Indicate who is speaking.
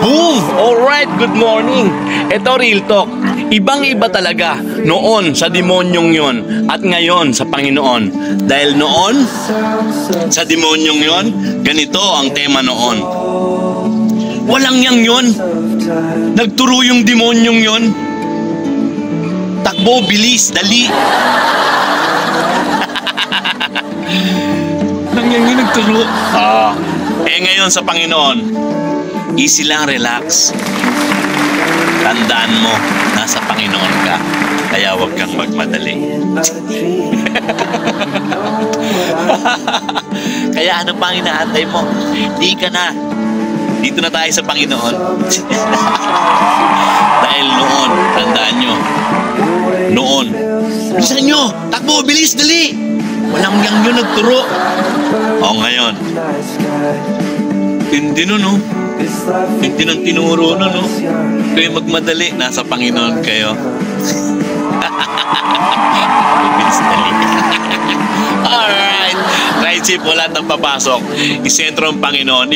Speaker 1: Boom! Alright, good morning. Ito real talk. Ibang-iba talaga noon sa demonyong yon at ngayon sa Panginoon. Dahil noon, sa demonyong yon, ganito ang tema noon. Walang yang yon. Nagturo yung demonyong yon. Takbo, bilis, dali. Walang yang yun nagturo. Ngayon sa Panginoon, easy lang, relax. Tandaan mo, nasa Panginoon ka. Kaya huwag kang magmadali. Kaya ano pang inaantay mo? Di ka na. Dito na tayo sa Panginoon. Dahil noon, tandaan nyo, noon, bilisan nyo, takbo, bilis, dali. Walang yang nyo nagturo. Ngayon, hindi nun, no? Hindi nang tinuro nun, no? Kayo magmadali, nasa Panginoon kayo. Bilis, dali. Alright, right ship, wala nang papasok. Isentro ang Panginoon.